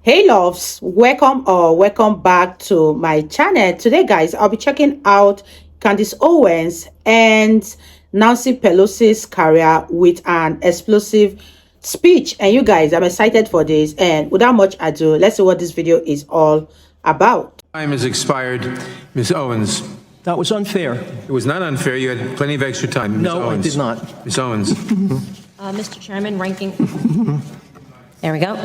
Hey loves, welcome back to my channel. Today guys, I'll be checking out Candace Owens and Nancy Pelosi's career with an explosive speech. And you guys, I'm excited for this, and without much ado, let's see what this video is all about. Time has expired. Ms. Owens. That was unfair. It was not unfair. You had plenty of extra time. Ms. No, Owens. I did not. Ms. Owens. Mr. Chairman, There we go.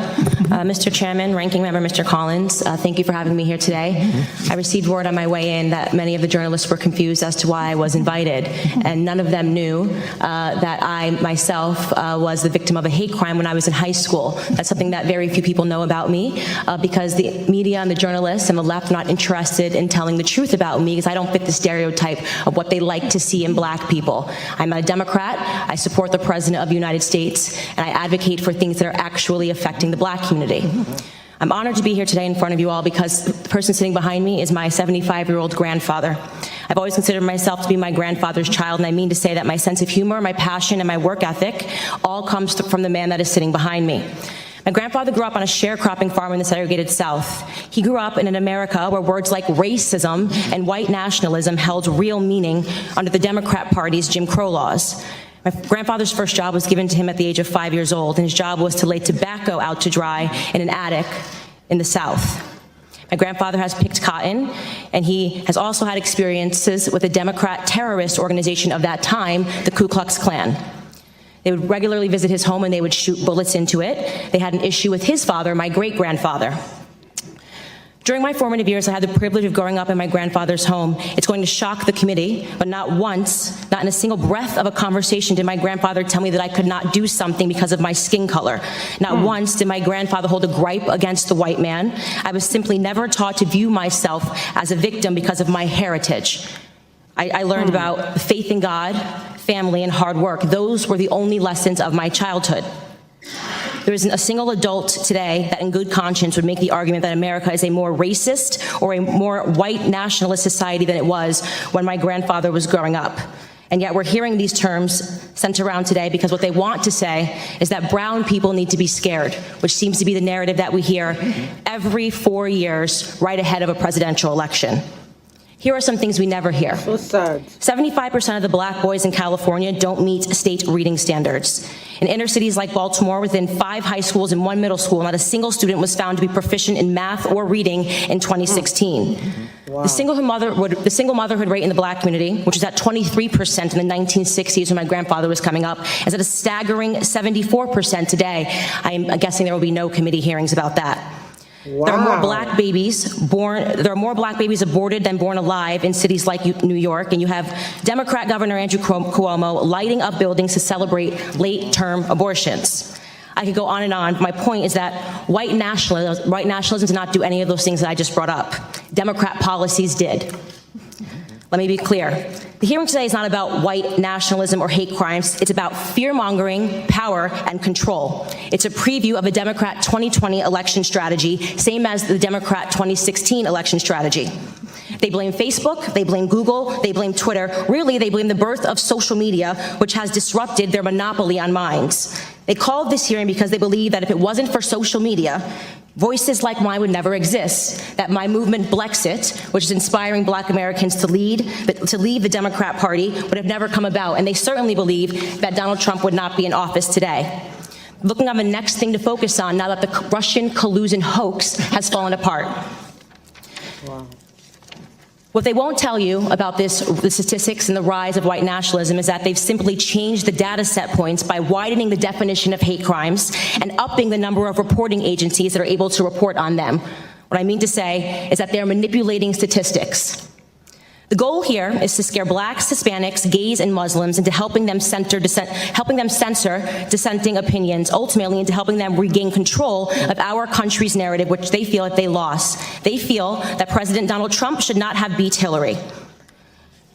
Mr. Chairman, Ranking Member Mr. Collins, thank you for having me here today. I received word on my way in that many of the journalists were confused as to why I was invited, and none of them knew that I myself was the victim of a hate crime when I was in high school. That's something that very few people know about me because the media and the journalists and the left are not interested in telling the truth about me because I don't fit the stereotype of what they like to see in black people. I'm a Democrat, I support the President of the United States, and I advocate for things that are actually affecting the black community. I'm honored to be here today in front of you all because the person sitting behind me is my 75-year-old grandfather. I've always considered myself to be my grandfather's child, and I mean to say that my sense of humor, my passion, and my work ethic all comes from the man that is sitting behind me. My grandfather grew up on a sharecropping farm in the segregated South. He grew up in an America where words like racism and white nationalism held real meaning under the Democrat Party's Jim Crow laws. My grandfather's first job was given to him at the age of 5 years old, and his job was to lay tobacco out to dry in an attic in the South. My grandfather has picked cotton, and he has also had experiences with a Democrat terrorist organization of that time, the Ku Klux Klan. They would regularly visit his home and they would shoot bullets into it. They had an issue with his father, my great-grandfather. During my formative years, I had the privilege of growing up in my grandfather's home. It's going to shock the committee, but not once, not in a single breath of a conversation did my grandfather tell me that I could not do something because of my skin color. Not once did my grandfather hold a gripe against the white man. I was simply never taught to view myself as a victim because of my heritage. I learned about faith in God, family, and hard work. Those were the only lessons of my childhood. There isn't a single adult today that in good conscience would make the argument that America is a more racist or a more white nationalist society than it was when my grandfather was growing up. And yet we're hearing these terms sent around today because what they want to say is that brown people need to be scared, which seems to be the narrative that we hear every 4 years right ahead of a presidential election. Here are some things we never hear. So sad. 75% of the black boys in California don't meet state reading standards. In inner cities like Baltimore, within 5 high schools and 1 middle school, not a single student was found to be proficient in math or reading in 2016. Wow. The single motherhood rate in the black community, which was at 23% in the 1960s when my grandfather was coming up, is at a staggering 74% today. I'm guessing there will be no committee hearings about that. Wow. There are more black babies aborted than born alive in cities like New York, and you have Democrat Governor Andrew Cuomo lighting up buildings to celebrate late-term abortions. I could go on and on, but my point is that white nationalism did not do any of those things that I just brought up. Democrat policies did. Let me be clear. The hearing today is not about white nationalism or hate crimes. It's about fear-mongering, power, and control. It's a preview of a Democrat 2020 election strategy, same as the Democrat 2016 election strategy. They blame Facebook, they blame Google, they blame Twitter. Really, they blame the birth of social media, which has disrupted their monopoly on minds. They called this hearing because they believe that if it wasn't for social media, voices like mine would never exist, that my movement Blexit, which is inspiring black Americans to leave the Democrat Party, would have never come about, and they certainly believe that Donald Trump would not be in office today. Looking on the next thing to focus on now that the Russian collusion hoax has fallen apart. Wow. What they won't tell you about the statistics and the rise of white nationalism is that they've simply changed the data set points by widening the definition of hate crimes and upping the number of reporting agencies that are able to report on them. What I mean to say is that they're manipulating statistics. The goal here is to scare blacks, Hispanics, gays, and Muslims into helping them censor dissenting opinions, ultimately into helping them regain control of our country's narrative, which they feel that they lost. They feel that President Donald Trump should not have beat Hillary.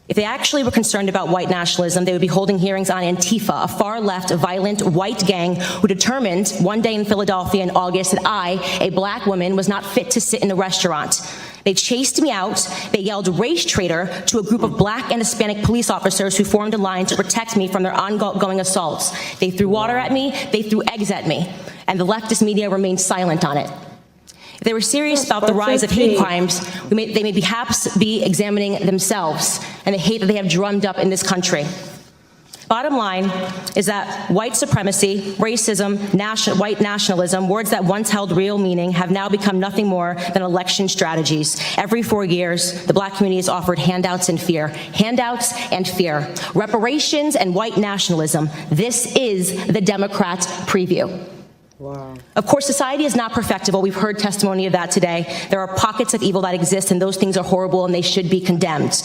If they actually were concerned about white nationalism, they would be holding hearings on Antifa, a far-left, violent, white gang who determined one day in Philadelphia in August that I, a black woman, was not fit to sit in the restaurant. They chased me out. They yelled race traitor to a group of black and Hispanic police officers who formed a line to protect me from their ongoing assaults. They threw water at me. They threw eggs at me. And the leftist media remained silent on it. If they were serious about the rise of hate crimes, they may perhaps be examining themselves and the hate that they have drummed up in this country. Bottom line is that white supremacy, racism, white nationalism, words that once held real meaning, have now become nothing more than election strategies. Every 4 years, the Black community is offered handouts and fear. Handouts and fear. Reparations and white nationalism. This is the Democrats' preview. Wow. Of course, society is not perfectible. We've heard testimony of that today. There are pockets of evil that exist, and those things are horrible, and they should be condemned.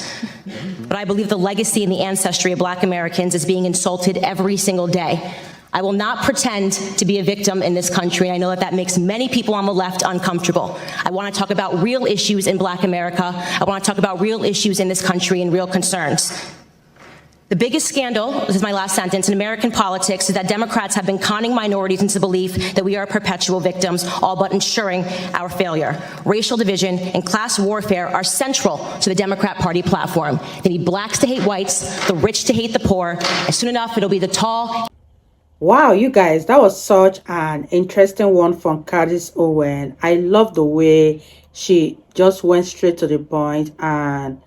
But I believe the legacy and the ancestry of Black Americans is being insulted every single day. I will not pretend to be a victim in this country, and I know that that makes many people on the left uncomfortable. I want to talk about real issues in Black America. I want to talk about real issues in this country and real concerns. The biggest scandal, this is my last sentence, in American politics is that Democrats have been conning minorities into the belief that we are perpetual victims, all but ensuring our failure. Racial division and class warfare are central to the Democrat Party platform. They need blacks to hate whites, the rich to hate the poor, and soon enough it'll be the tall. Wow, you guys, that was such an interesting one from Candace Owens. I love the way she just went straight to the point, and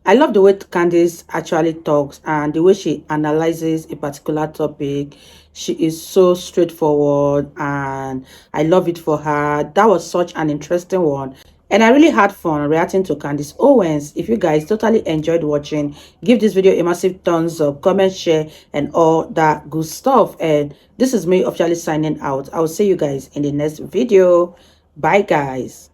I love the way Candace actually talks and the way she analyzes a particular topic. She is so straightforward, and I love it for her. That was such an interesting one. And I really had fun reacting to Candace Owens. If you guys totally enjoyed watching, give this video a massive thumbs up, comment, share, and all that good stuff. And this is me officially signing out. I will see you guys in the next video. Bye, guys.